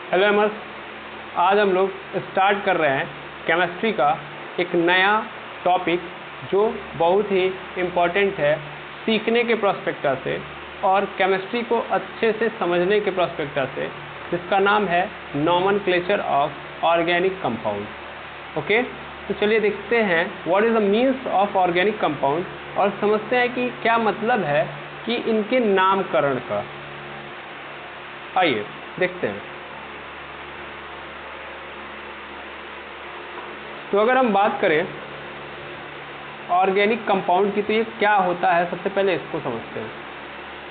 Hello एमर्स, आज हम लोग स्टार्ट कर रहे हैं केमिस्ट्री का एक नया टॉपिक जो बहुत ही इम्पोर्टेंट है सीखने के प्रोस्पेक्टा से और केमिस्ट्री को अच्छे से समझने के प्रोस्पेक्टा से, जिसका नाम है nomenclature of organic compound. Okay, तो चलिए देखते हैं what is the means of organic compound और समझते हैं कि क्या मतलब है कि इनके नामकरण का। आइए देखते हैं। तो अगर हम बात करें ऑर्गेनिक कंपाउंड की तो ये क्या होता है, सबसे पहले इसको समझते हैं।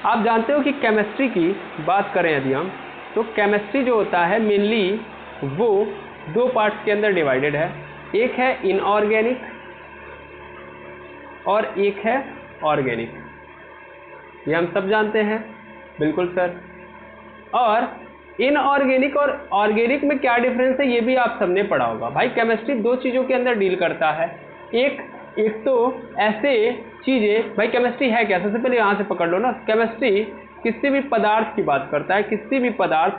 आप जानते हो कि केमिस्ट्री की बात करें यदि हम, तो केमिस्ट्री जो होता है मेनली वो दो पार्ट्स के अंदर डिवाइडेड है। एक है इनऑर्गेनिक और एक है ऑर्गेनिक। ये हम सब जानते हैं, बिल्कुल सर। और इनऑर्गेनिक और ऑर्गेनिक में क्या डिफरेंस है ये भी आप सबने पढ़ा होगा। भाई केमिस्ट्री दो चीज़ों के अंदर डील करता है। एक तो ऐसे चीज़ें, भाई केमिस्ट्री है क्या, सबसे पहले यहाँ से पकड़ लो ना। केमिस्ट्री किसी भी पदार्थ की बात करता है, किसी भी पदार्थ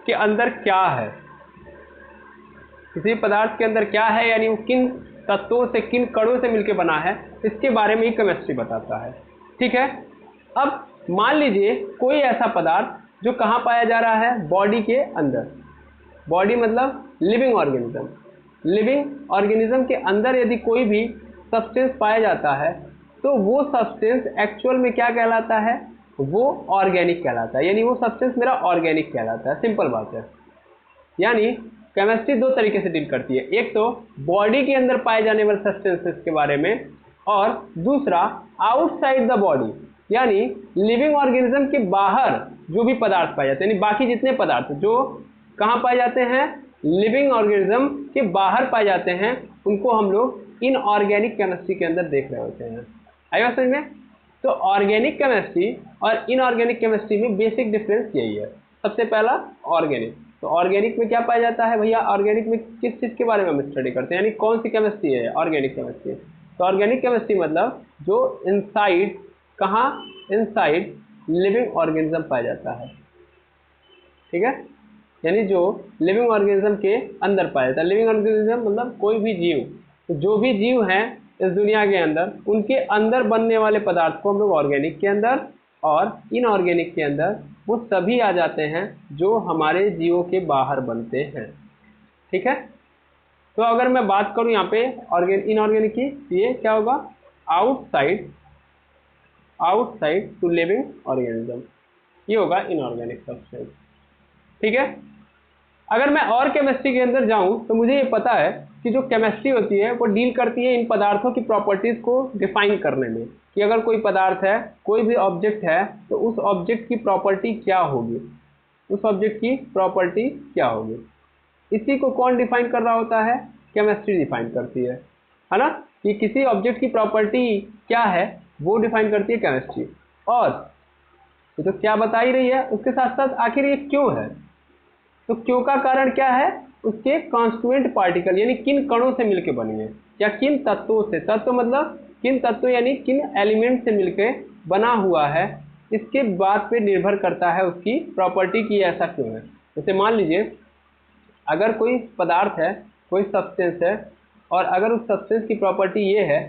के अंदर क्या है, किसी भी पदार्थ के अंदर क्या है, यानी वो किन तत्वों से, किन कणों से मिलकर बना है, इसके बारे में ही केमिस्ट्री बताता है। ठीक है। अब मान लीजिए कोई ऐसा पदार्थ जो कहाँ पाया जा रहा है, बॉडी के अंदर। बॉडी मतलब लिविंग ऑर्गेनिज्म। लिविंग ऑर्गेनिज्म के अंदर यदि कोई भी सब्सटेंस पाया जाता है तो वो सब्सटेंस एक्चुअल में क्या कहलाता है, वो ऑर्गेनिक कहलाता है। यानी वो सब्सटेंस मेरा ऑर्गेनिक कहलाता है। सिंपल बात है। यानी केमिस्ट्री दो तरीके से डील करती है, एक तो बॉडी के अंदर पाए जाने वाले सब्सटेंसेस के बारे में, और दूसरा आउटसाइड द बॉडी, यानी लिविंग ऑर्गेनिज्म के बाहर जो भी पदार्थ पाए जाते हैं, यानी बाकी जितने पदार्थ जो कहाँ पाए जाते हैं, लिविंग ऑर्गेनिज्म के बाहर पाए जाते हैं, उनको हम लोग इनऑर्गेनिक केमिस्ट्री के अंदर देख रहे होते हैं। आई बात समझ में? तो ऑर्गेनिक केमिस्ट्री और इनऑर्गेनिक केमिस्ट्री में बेसिक डिफरेंस यही है। सबसे पहला ऑर्गेनिक। तो ऑर्गेनिक में क्या पाया जाता है भैया, ऑर्गेनिक में किस चीज़ के बारे में हम स्टडी करते हैं, यानी कौन सी केमिस्ट्री है ऑर्गेनिक केमिस्ट्री। तो ऑर्गेनिक केमिस्ट्री मतलब जो इनसाइड, कहाँ, इनसाइड लिविंग ऑर्गेनिज्म पाया जाता है। ठीक है, यानी जो लिविंग ऑर्गेनिज्म के अंदर पाया जाता है। लिविंग ऑर्गेनिज्म मतलब कोई भी जीव, तो जो भी जीव हैं इस दुनिया के अंदर, उनके अंदर बनने वाले पदार्थ को हम लोग ऑर्गेनिक के अंदर, और इनऑर्गेनिक के अंदर वो सभी आ जाते हैं जो हमारे जीवों के बाहर बनते हैं। ठीक है। तो अगर मैं बात करूं यहाँ पे इनऑर्गेनिक की, ये क्या होगा, आउटसाइड टू लिविंग ऑर्गेनिज्म, ये होगा इनऑर्गेनिक सब्सटेंस। ठीक है। अगर मैं और केमिस्ट्री के अंदर जाऊं तो मुझे ये पता है कि जो केमिस्ट्री होती है वो डील करती है इन पदार्थों की प्रॉपर्टीज को डिफाइन करने में, कि अगर कोई पदार्थ है, कोई भी ऑब्जेक्ट है, तो उस ऑब्जेक्ट की प्रॉपर्टी क्या होगी, उस ऑब्जेक्ट की प्रॉपर्टी क्या होगी। इसी को कौन डिफाइन कर रहा होता है, केमिस्ट्री डिफाइन करती है ना, कि किसी ऑब्जेक्ट की प्रॉपर्टी क्या है वो डिफाइन करती है केमिस्ट्री। और ये तो क्या बता ही रही है, उसके साथ साथ आखिर ये क्यों है, तो क्यों का कारण क्या है, उसके कॉन्स्टिट्यूएंट पार्टिकल, यानी किन कणों से मिलकर बनी है, या किन तत्वों से, तत्व मतलब किन तत्वों यानी किन एलिमेंट से मिलकर बना हुआ है, इसके बात पे निर्भर करता है उसकी प्रॉपर्टी की ऐसा क्यों है। जैसे मान लीजिए अगर कोई पदार्थ है, कोई सब्सटेंस है, और अगर उस सब्सटेंस की प्रॉपर्टी ये है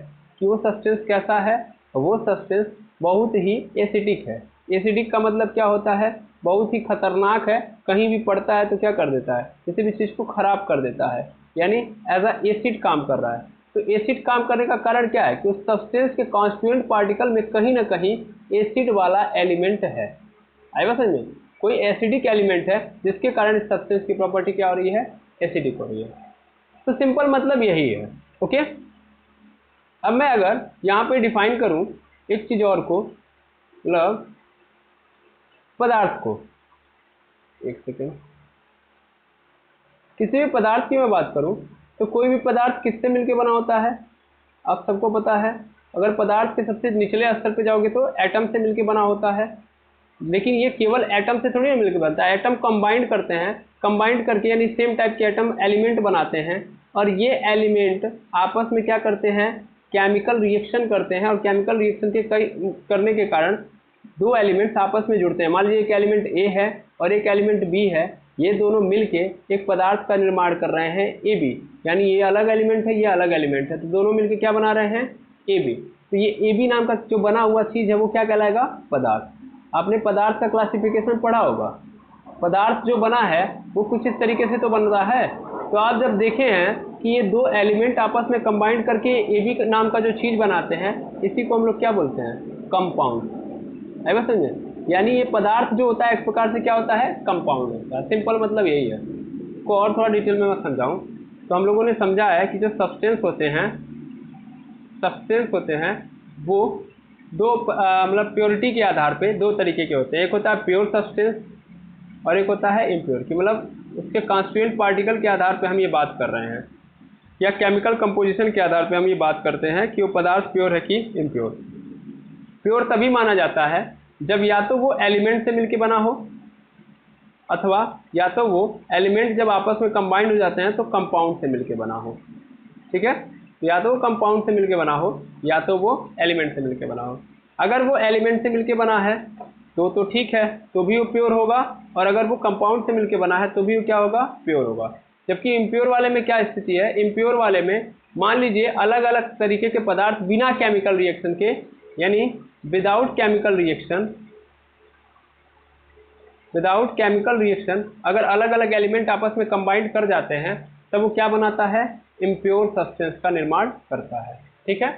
कि वो सब्सटेंस कैसा है, वो सब्सटेंस बहुत ही एसिडिक है। एसिडिक का मतलब क्या होता है, बहुत ही खतरनाक है, कहीं भी पड़ता है तो क्या कर देता है, किसी भी चीज़ को खराब कर देता है, यानी एज अ एसिड काम कर रहा है। तो एसिड काम करने का कारण क्या है कि उस सब्सटेंस के कॉन्स्टिट्यूएंट पार्टिकल में कहीं ना कहीं एसिड वाला एलिमेंट है। आई बात समझ में? कोई एसिडिक एलिमेंट है जिसके कारण इस सब्सटेंस की प्रॉपर्टी क्या हो रही है, एसिडिक हो रही है। तो सिंपल मतलब यही है। ओके। अब मैं अगर यहाँ पे डिफाइन करूँ एक चीज़ और को, मतलब पदार्थ को, एक सेकेंड, किसी भी पदार्थ की मैं बात करूं तो कोई भी पदार्थ किससे मिलकर बना होता है, आप सबको पता है। अगर पदार्थ के सबसे निचले स्तर पे जाओगे तो एटम से मिलकर बना होता है, लेकिन ये केवल एटम से थोड़ी मिलकर बनता है, एटम कंबाइंड करते हैं, कंबाइंड करके यानी सेम टाइप के एटम एलिमेंट बनाते हैं, और ये एलिमेंट आपस में क्या करते हैं, केमिकल रिएक्शन करते हैं, और केमिकल रिएक्शन के करने के कारण दो एलिमेंट्स आपस में जुड़ते हैं। मान लीजिए एक एलिमेंट ए है और एक एलिमेंट बी है, ये दोनों मिलके एक पदार्थ का निर्माण कर रहे हैं AB, यानी ये अलग एलिमेंट है, ये अलग एलिमेंट है, तो दोनों मिलके क्या बना रहे हैं AB। तो ये AB नाम का जो बना हुआ चीज़ है वो क्या कहलाएगा, पदार्थ। आपने पदार्थ का क्लासिफिकेशन पढ़ा होगा, पदार्थ जो बना है वो कुछ इस तरीके से तो बन रहा है। तो आप जब देखे हैं कि ये दो एलिमेंट आपस में कंबाइंड करके AB नाम का जो चीज़ बनाते हैं, इसी को हम लोग क्या बोलते हैं, कंपाउंड। है बस समझे, यानी ये पदार्थ जो होता है एक प्रकार से क्या होता है, कंपाउंड होता है। सिंपल मतलब यही है। को और थोड़ा डिटेल में मैं समझाऊं तो हम लोगों ने समझा है कि जो सब्सटेंस होते हैं वो दो मतलब प्योरिटी के आधार पे दो तरीके के होते हैं। एक होता है प्योर सब्सटेंस और एक होता है इम्प्योर, कि मतलब उसके कॉन्स्टिट्यूएंट पार्टिकल के आधार पे हम ये बात कर रहे हैं, या केमिकल कंपोजिशन के आधार पे हम ये बात करते हैं कि वो पदार्थ प्योर है कि इम्प्योर। प्योर तभी माना जाता है जब या तो वो एलिमेंट से मिलके बना हो, अथवा या तो वो एलिमेंट जब आपस में कंबाइंड हो जाते हैं तो कंपाउंड से मिलके बना हो। ठीक है, या तो वो कंपाउंड से मिलके बना हो या तो वो एलिमेंट से मिलके बना हो। अगर वो एलिमेंट से मिलके बना है तो ठीक है, तो भी वो प्योर होगा, और अगर वो कंपाउंड से मिलके बना है तो भी वो क्या होगा, प्योर होगा। जबकि इम्प्योर वाले में क्या स्थिति है, इम्प्योर वाले में मान लीजिए अलग अलग तरीके के पदार्थ बिना केमिकल रिएक्शन के, यानी विदाउट केमिकल रिएक्शन अगर अलग अलग एलिमेंट आपस में कंबाइंड कर जाते हैं तब वो क्या बनाता है, इम्प्योर सब्सटेंस का निर्माण करता है। ठीक है,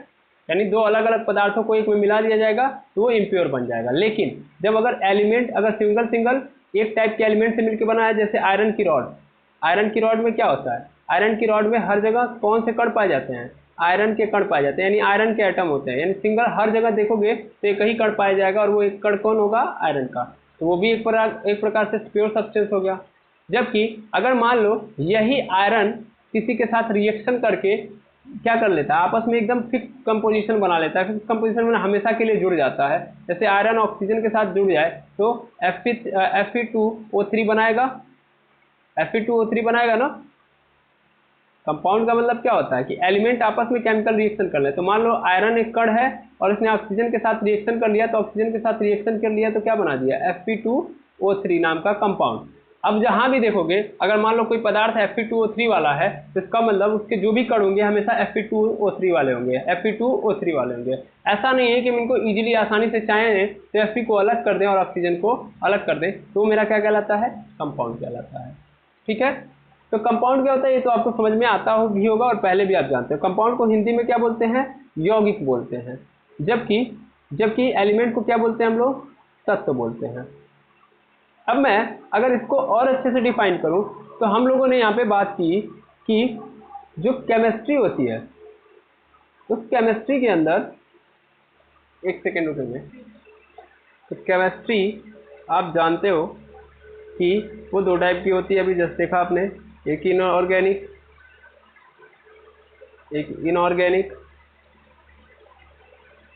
यानी दो अलग अलग पदार्थों को एक में मिला दिया जाएगा तो वो इम्प्योर बन जाएगा। लेकिन जब अगर एलिमेंट अगर सिंगल एक टाइप के एलिमेंट से मिलकर बना है, जैसे आयरन की रॉड में क्या होता है, आयरन की रॉड में हर जगह कौन से कण पाए जाते हैं, आयरन के कण पाए जाते हैं, यानी आयरन के एटम होते हैं, यानी सिंगल हर जगह देखोगे तो एक ही कण पाया जाएगा, और वो एक कण कौन होगा, आयरन का। तो वो भी एक प्रकार से प्योर सब्सटेंस हो गया। जबकि अगर मान लो यही आयरन किसी के साथ रिएक्शन करके क्या कर लेता है, आपस में एकदम फिक्स कंपोजिशन बना लेता है, फिक्स कंपोजिशन में हमेशा के लिए जुड़ जाता है। जैसे आयरन ऑक्सीजन के साथ जुड़ जाए तो Fe2O3 बनाएगा, Fe2O3 बनाएगा ना। कंपाउंड का मतलब क्या होता है कि एलिमेंट आपस में केमिकल रिएक्शन कर ले। तो मान लो आयरन एक कण है और इसने ऑक्सीजन के साथ रिएक्शन कर लिया, तो ऑक्सीजन के साथ रिएक्शन कर लिया तो क्या बना दिया, Fe2O3 नाम का कंपाउंड। अब जहां भी देखोगे अगर मान लो कोई पदार्थ Fe2O3 वाला है तो इसका मतलब उसके जो भी कण होंगे हमेशा Fe2O3 वाले होंगे। ऐसा नहीं है कि हम इनको इजीली आसानी से चाहें तो Fe को अलग कर दें और ऑक्सीजन को अलग कर दें, तो मेरा क्या कहलाता है, कंपाउंड कहलाता है। ठीक है, तो कंपाउंड क्या होता है ये तो आपको समझ में आता भी होगा और पहले भी आप जानते हो। कंपाउंड को हिंदी में क्या बोलते हैं, यौगिक बोलते हैं। जबकि एलिमेंट को क्या बोलते हैं हम लोग, तत्व बोलते हैं। अब मैं अगर इसको और अच्छे से डिफाइन करूं तो हम लोगों ने यहाँ पे बात की कि जो केमिस्ट्री होती है उस केमिस्ट्री के अंदर, एक सेकेंड रुकेंगे, तो केमिस्ट्री आप जानते हो कि वो दो टाइप की होती है, अभी जस्ट देखा आपने, एक इनऑर्गेनिक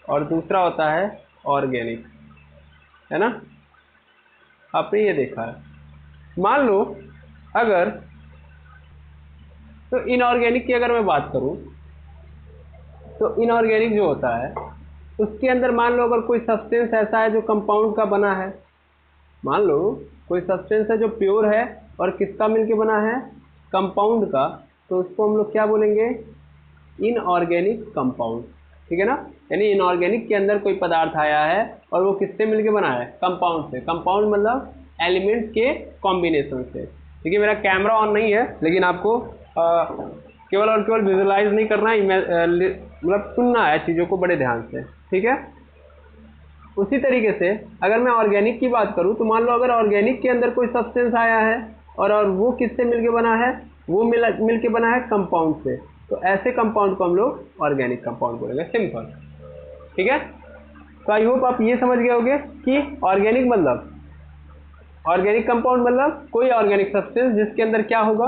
और दूसरा होता है ऑर्गेनिक, है ना। आपने ये देखा है। मान लो अगर तो इनऑर्गेनिक की अगर मैं बात करूं तो इनऑर्गेनिक जो होता है उसके अंदर मान लो अगर कोई सब्सटेंस ऐसा है जो कंपाउंड का बना है, मान लो कोई सब्सटेंस है जो प्योर है और किसका मिलके बना है, कंपाउंड का, तो उसको हम लोग क्या बोलेंगे, इनऑर्गेनिक कंपाउंड। ठीक है ना, यानी इनऑर्गेनिक के अंदर कोई पदार्थ आया है और वो किससे मिलके बना है, कंपाउंड से। कंपाउंड मतलब एलिमेंट के कॉम्बिनेशन से। देखिए मेरा कैमरा ऑन नहीं है लेकिन आपको केवल और केवल विजुअलाइज नहीं करना है, मतलब सुनना है चीज़ों को बड़े ध्यान से। ठीक है, उसी तरीके से अगर मैं ऑर्गेनिक की बात करूं तो मान लो अगर ऑर्गेनिक के अंदर कोई सब्सटेंस आया है और वो किससे मिलके बना है, वो मिलके बना है कंपाउंड से, तो ऐसे कंपाउंड को हम लोग ऑर्गेनिक कंपाउंड बोलेंगे, सिंपल। ठीक है, तो आई होप आप ये समझ गए होंगे कि ऑर्गेनिक कंपाउंड मतलब कोई ऑर्गेनिक सब्सटेंस जिसके अंदर क्या होगा,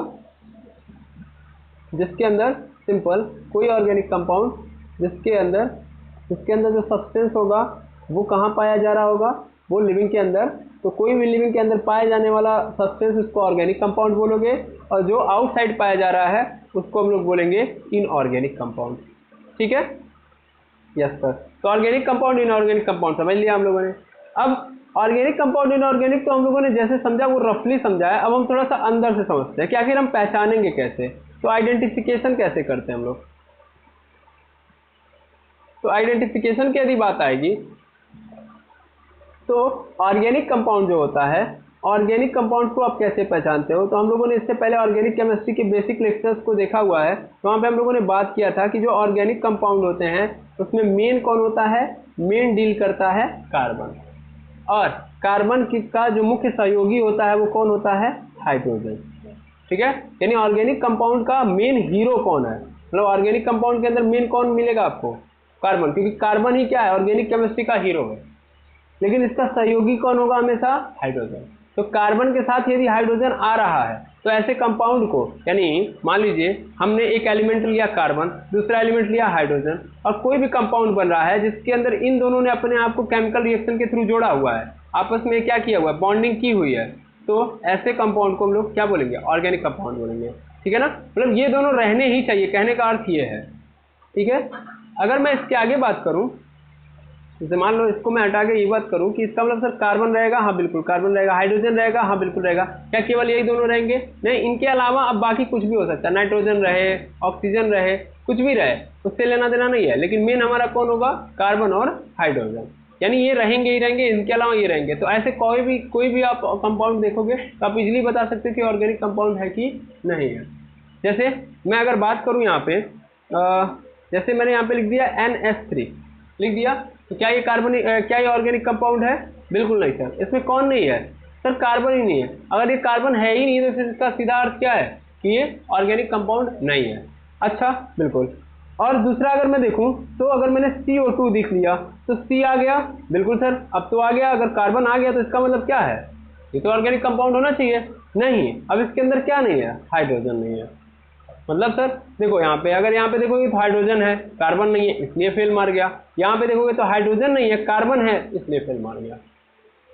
जिसके अंदर सिंपल कोई ऑर्गेनिक कंपाउंड जिसके अंदर जो सब्सटेंस होगा वो कहाँ पाया जा रहा होगा, वो लिविंग के अंदर। तो कोई भी लिविंग के अंदर पाया जाने वाला सब्सटेंस उसको ऑर्गेनिक कंपाउंड बोलोगे, और जो आउटसाइड पाया जा रहा है उसको हम लोग बोलेंगे इनऑर्गेनिक कंपाउंड। ठीक है, यस सर। तो ऑर्गेनिक कंपाउंड, इनऑर्गेनिक कंपाउंड समझ लिया हम लोगों ने। अब ऑर्गेनिक कंपाउंड इनऑर्गेनिक तो हम लोगों ने जैसे समझा वो रफली समझा है। अब हम थोड़ा सा अंदर से समझते हैं कि आखिर हम पहचानेंगे कैसे, तो आइडेंटिफिकेशन कैसे करते हैं हम लोग। तो आइडेंटिफिकेशन की यदि बात आएगी तो ऑर्गेनिक कंपाउंड जो होता है, ऑर्गेनिक कंपाउंड को आप कैसे पहचानते हो, तो हम लोगों ने इससे पहले ऑर्गेनिक केमिस्ट्री के बेसिक लेक्चर्स को देखा हुआ है। तो वहाँ पे हम लोगों ने बात किया था कि जो ऑर्गेनिक कंपाउंड होते हैं उसमें मेन कौन होता है, मेन डील करता है कार्बन, और कार्बन का जो मुख्य सहयोगी होता है वो कौन होता है, हाइड्रोजन। ठीक है, यानी ऑर्गेनिक कंपाउंड का मेन हीरो कौन है, मतलब ऑर्गेनिक कंपाउंड के अंदर मेन कौन मिलेगा आपको, कार्बन, क्योंकि कार्बन ही क्या है, ऑर्गेनिक केमिस्ट्री का हीरो है। लेकिन इसका सहयोगी कौन होगा हमेशा, हाइड्रोजन। तो कार्बन के साथ यदि हाइड्रोजन आ रहा है तो ऐसे कंपाउंड को, यानी मान लीजिए हमने एक एलिमेंट लिया कार्बन, दूसरा एलिमेंट लिया हाइड्रोजन, और कोई भी कंपाउंड बन रहा है जिसके अंदर इन दोनों ने अपने आप को केमिकल रिएक्शन के थ्रू जोड़ा हुआ है, आपस में क्या किया हुआ है, बॉन्डिंग की हुई है, तो ऐसे कंपाउंड को हम लोग क्या बोलेंगे, ऑर्गेनिक कंपाउंड बोलेंगे। ठीक है ना, मतलब ये दोनों रहने ही चाहिए, कहने का अर्थ ये है। ठीक है, अगर मैं इसके आगे बात करूं, जैसे मान लो इसको मैं हटा के ये बात करूं कि इसका मतलब सर कार्बन रहेगा, हाँ बिल्कुल कार्बन रहेगा, हाइड्रोजन रहेगा, हाँ बिल्कुल रहेगा, क्या केवल यही दोनों रहेंगे, नहीं, इनके अलावा अब बाकी कुछ भी हो सकता है, नाइट्रोजन रहे, ऑक्सीजन रहे, कुछ भी रहे, उससे लेना देना नहीं है, लेकिन मेन हमारा कौन होगा, कार्बन और हाइड्रोजन, यानी ये रहेंगे ही रहेंगे, इनके अलावा ये रहेंगे। तो ऐसे कोई भी आप कंपाउंड देखोगे तो आप इजिली बता सकते हो कि ऑर्गेनिक कंपाउंड है कि नहीं है। जैसे मैं अगर बात करूं यहाँ पे, जैसे मैंने यहाँ पे लिख दिया NH3 लिख दिया, तो क्या ये क्या ये ऑर्गेनिक कंपाउंड है, बिल्कुल नहीं सर, इसमें कौन नहीं है, सर कार्बन ही नहीं है। अगर ये कार्बन है ही नहीं तो फिर इसका सीधा अर्थ क्या है कि ये ऑर्गेनिक कंपाउंड नहीं है। अच्छा, बिल्कुल। और दूसरा अगर मैं देखूं तो अगर मैंने CO2 लिख लिया तो C आ गया, बिल्कुल सर, अब तो आ गया, अगर कार्बन आ गया तो इसका मतलब क्या है, ये तो ऑर्गेनिक कंपाउंड होना चाहिए, नहीं, अब इसके अंदर क्या नहीं है, हाइड्रोजन नहीं है। मतलब सर देखो यहाँ पे, अगर यहाँ पे देखोगे तो हाइड्रोजन है, कार्बन नहीं है, इसलिए फेल मार गया, यहाँ पे देखोगे तो हाइड्रोजन नहीं है, कार्बन है, इसलिए फेल मार गया।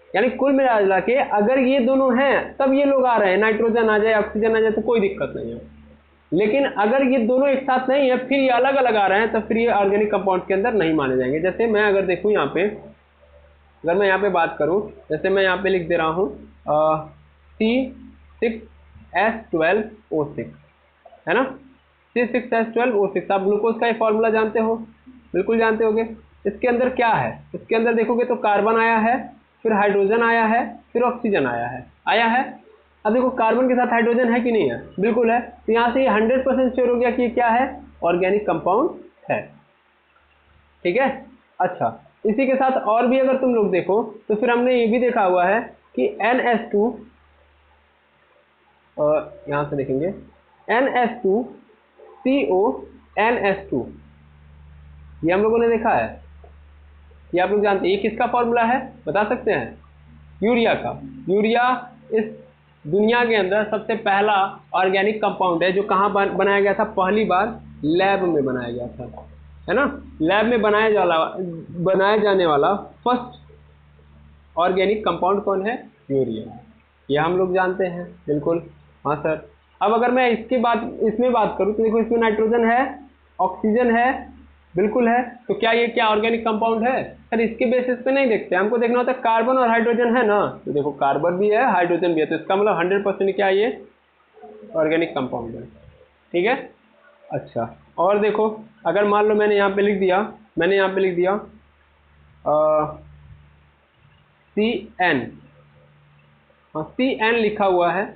यानी कुल मिला के अगर ये दोनों हैं तब ये लोग आ रहे हैं, नाइट्रोजन आ जाए, ऑक्सीजन आ जाए तो कोई दिक्कत नहीं है। लेकिन अगर ये दोनों एक साथ नहीं है, फिर ये अलग अलग आ रहे हैं, तब फिर ये ऑर्गेनिक कंपाउंड के अंदर नहीं माने जाएंगे। जैसे मैं अगर देखूँ यहाँ पे, अगर मैं यहाँ पे बात करूँ, जैसे मैं यहाँ पे लिख दे रहा हूँ C6H12O6, है ना, C6H12O6, आप ग्लूकोज का ये फॉर्मूला जानते हो, बिल्कुल जानते होगे। इसके अंदर क्या है, इसके अंदर देखोगे तो कार्बन आया है, फिर हाइड्रोजन आया है, फिर ऑक्सीजन आया है। अब देखो कार्बन के साथ हाइड्रोजन है कि नहीं है, बिल्कुल है, तो यहाँ से ये 100% श्योर हो गया कि ये क्या है, ऑर्गेनिक कंपाउंड है। ठीक है, अच्छा, इसी के साथ और भी अगर तुम लोग देखो तो फिर हमने ये भी देखा हुआ है कि NH2, यहाँ से देखेंगे NH2CONH2, ये हम लोगों ने देखा है, ये आप लोग जानते हैं, ये किसका फॉर्मूला है बता सकते हैं, यूरिया का। यूरिया इस दुनिया के अंदर सबसे पहला ऑर्गेनिक कंपाउंड है जो कहाँ बनाया गया था, पहली बार लैब में बनाया गया था, है ना, लैब में बनाया जाने वाला फर्स्ट ऑर्गेनिक कंपाउंड कौन है, यूरिया, ये हम लोग जानते हैं, बिल्कुल, हाँ सर। अब अगर मैं इसमें बात करूं तो देखो इसमें नाइट्रोजन है, ऑक्सीजन है, बिल्कुल है, तो क्या ये क्या ऑर्गेनिक कंपाउंड है, सर इसके बेसिस पे नहीं देखते, हमको देखना होता है कार्बन और हाइड्रोजन है ना, तो देखो कार्बन भी है, हाइड्रोजन भी है, तो इसका मतलब 100% क्या ये ऑर्गेनिक कंपाउंड है। ठीक है, अच्छा, और देखो अगर मान लो मैंने यहाँ पे लिख दिया CN, हाँ CN लिखा हुआ है,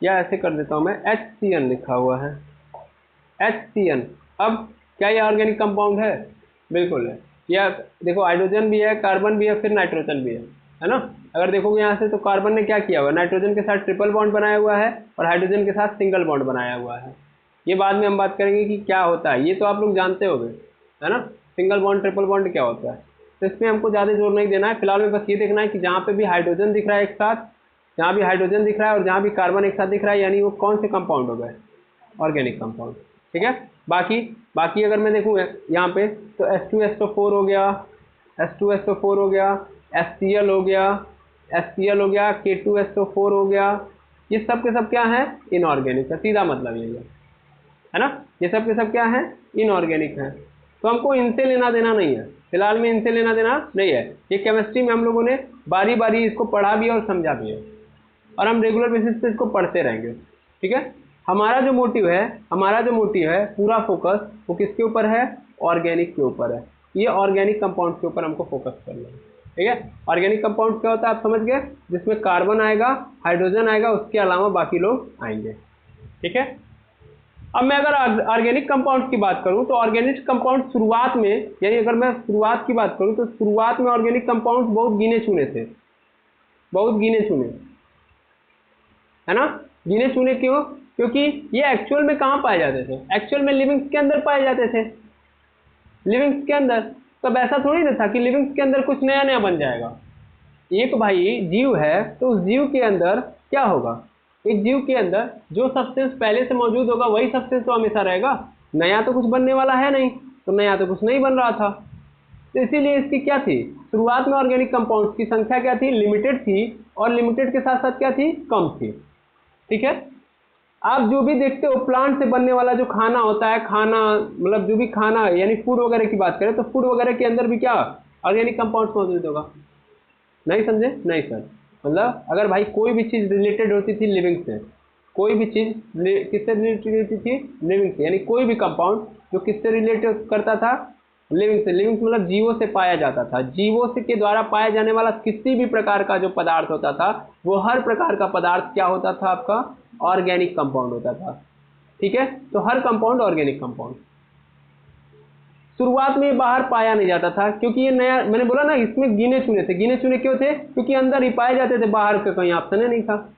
या ऐसे कर देता हूँ मैं, HCN लिखा हुआ है, HCN। अब क्या ये ऑर्गेनिक कंपाउंड है, बिल्कुल है, या देखो हाइड्रोजन भी है, कार्बन भी है, फिर नाइट्रोजन भी है ना। अगर देखोगे यहाँ से तो कार्बन ने क्या किया हुआ है, नाइट्रोजन के साथ ट्रिपल बॉन्ड बनाया हुआ है और हाइड्रोजन के साथ सिंगल बॉन्ड बनाया हुआ है। ये बाद में हम बात करेंगे कि क्या होता है, ये तो आप लोग जानते होंगे, है ना, सिंगल बॉन्ड ट्रिपल बॉन्ड क्या होता है, तो इसमें हमको ज़्यादा जोर नहीं देना है, फिलहाल में बस ये देखना है कि जहाँ पे भी हाइड्रोजन दिख रहा है एक साथ, जहाँ भी हाइड्रोजन दिख रहा है और जहाँ भी कार्बन एक साथ दिख रहा है, यानी वो कौन से कंपाउंड हो गए, ऑर्गेनिक कंपाउंड। ठीक है, बाकी अगर मैं देखूँ यहाँ पे तो H2SO4 हो गया, H2SO4 हो गया, HCl हो गया, K2SO4 हो गया, ये सब के सब क्या है, इनऑर्गेनिक है, सीधा मतलब यही है ना, ये सब के सब क्या है, इनऑर्गेनिक है। तो हमको इनसे लेना देना नहीं है, फिलहाल में इनसे लेना देना नहीं है। ये केमिस्ट्री में हम लोगों ने बारी बारी इसको पढ़ा भी है और समझा भी है, और हम रेगुलर बेसिस पे इसको पढ़ते रहेंगे। ठीक है, हमारा जो मोटिव है पूरा फोकस वो किसके ऊपर है, ऑर्गेनिक के ऊपर है। ये ऑर्गेनिक कंपाउंड के ऊपर हमको फोकस करना है। ठीक है, ऑर्गेनिक कंपाउंड क्या होता है आप समझ गए, जिसमें कार्बन आएगा, हाइड्रोजन आएगा, उसके अलावा बाकी लोग आएंगे। ठीक है, अब मैं अगर ऑर्गेनिक कंपाउंड की बात करूं तो ऑर्गेनिक कंपाउंड शुरुआत में, यानी अगर मैं शुरुआत की बात करूं तो शुरुआत में ऑर्गेनिक कंपाउंड बहुत गिने चुने थे, बहुत गिने चुने, है ना। गिने चुने क्यों, क्योंकि ये एक्चुअल में कहाँ पाए जाते थे, एक्चुअल में लिविंग्स के अंदर पाए जाते थे, लिविंग्स के अंदर। तब ऐसा थोड़ी ना था कि लिविंग्स के अंदर कुछ नया नया बन जाएगा। एक भाई जीव है तो उस जीव के अंदर क्या होगा, एक जीव के अंदर जो सब्सटेंस पहले से मौजूद होगा वही सब्सटेंस तो हमेशा रहेगा, नया तो कुछ बनने वाला है नहीं, तो नया तो कुछ नहीं बन रहा था। तो इसीलिए इसकी क्या थी, शुरुआत में ऑर्गेनिक कंपाउंड्स की संख्या क्या थी, लिमिटेड थी, और लिमिटेड के साथ साथ क्या थी, कम थी। ठीक है, आप जो भी देखते हो प्लांट से बनने वाला जो खाना होता है, खाना मतलब जो भी खाना यानी फूड वगैरह की बात करें तो फूड वगैरह के अंदर भी क्या ऑर्गेनिक कंपाउंड्स मौजूद होगा। नहीं समझे, नहीं सर, मतलब अगर भाई कोई भी चीज़ रिलेटेड होती थी लिविंग से, कोई भी चीज़ किससे रिलेटेड होती थी, लिविंग से, यानी कोई भी कंपाउंड जो किससे रिलेटेड करता था, लिविंग से। लिविंग मतलब जीवों से पाया जाता था, जीवों से के द्वारा पाया जाने वाला किसी भी प्रकार का जो पदार्थ होता था वो हर प्रकार का पदार्थ क्या होता था, आपका ऑर्गेनिक कंपाउंड होता था। ठीक है, तो हर कंपाउंड ऑर्गेनिक कंपाउंड। शुरुआत में बाहर पाया नहीं जाता था क्योंकि ये नया, मैंने बोला ना इसमें गिने चुने थे। गिने चुने क्यों थे, क्योंकि अंदर ही पाए जाते थे, बाहर का कहीं ऑप्शन नहीं था,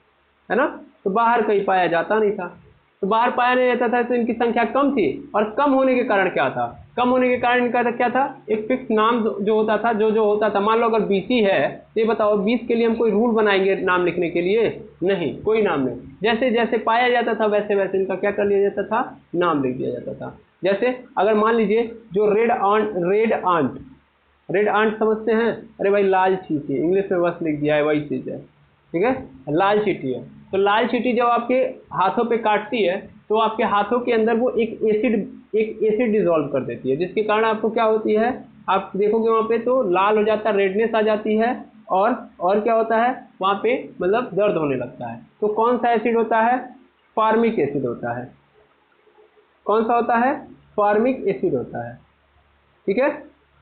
है ना। तो बाहर कहीं पाया जाता नहीं था, तो बाहर पाया नहीं जाता था, तो इनकी संख्या कम थी। और कम होने के कारण क्या था, कम होने के कारण इनका क्या था, एक फिक्स नाम जो होता था, जो होता था। मान लो अगर 20 ही है तो ये बताओ 20 के लिए हम कोई रूल बनाएंगे नाम लिखने के लिए, नहीं, कोई नाम नहीं। जैसे जैसे पाया जाता था वैसे वैसे इनका क्या कर लिया जाता था, नाम लिख दिया जाता था। जैसे अगर मान लीजिए जो रेड आंट समझते हैं, अरे भाई लाल चींटी, इंग्लिश में बस लिख दिया है, वही चीज़ है। ठीक है, लाल चींटी है, तो लाल चींटी जब आपके हाथों पे काटती है तो आपके हाथों के अंदर वो एक एसिड डिजोल्व कर देती है, जिसके कारण आपको क्या होती है, आप देखोगे वहाँ पे तो लाल हो जाता है, रेडनेस आ जाती है, और क्या होता है वहाँ पे, मतलब दर्द होने लगता है। तो कौन सा एसिड होता है, फार्मिक एसिड होता है। कौन सा होता है, फार्मिक एसिड होता है। ठीक है,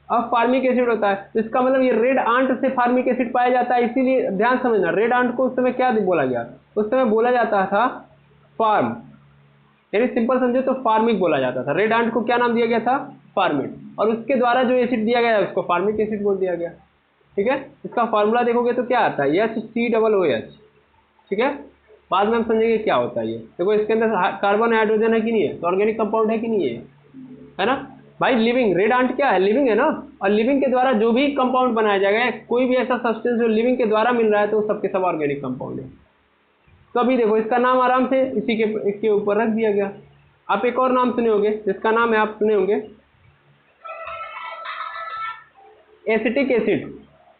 अब फार्मिक एसिड होता है तो इसका मतलब ये रेड आंट से फार्मिक एसिड पाया जाता है। इसीलिए ध्यान समझना, रेड आंट को उस समय क्या बोला गया, उस समय बोला जाता था फार्म, यानी सिंपल समझो तो फार्मिक बोला जाता था। रेड आंट को क्या नाम दिया गया था, फार्मिक, और उसके द्वारा जो एसिड दिया गया उसको फार्मिक एसिड बोल दिया गया। ठीक है, इसका फॉर्मूला देखोगे तो क्या आता है, HCOOH। ठीक है, बाद में हम समझेंगे क्या होता है ये। देखो इसके अंदर कार्बन हाइड्रोजन है कि नहीं है, तो ऑर्गेनिक कंपाउंड है कि नहीं है ना भाई। लिविंग, रेड आंट क्या है, लिविंग है ना, और लिविंग के द्वारा जो भी कंपाउंड बनाया जाएगा, कोई भी ऐसा सब्सटेंस जो लिविंग के द्वारा मिल रहा है तो वो सबके सब ऑर्गेनिक कंपाउंड है। तो अभी देखो इसका नाम आराम से इसी के ऊपर रख दिया गया। आप एक और नाम सुने होंगे, जिसका नाम है, आप सुने होंगे एसिटिक एसिड,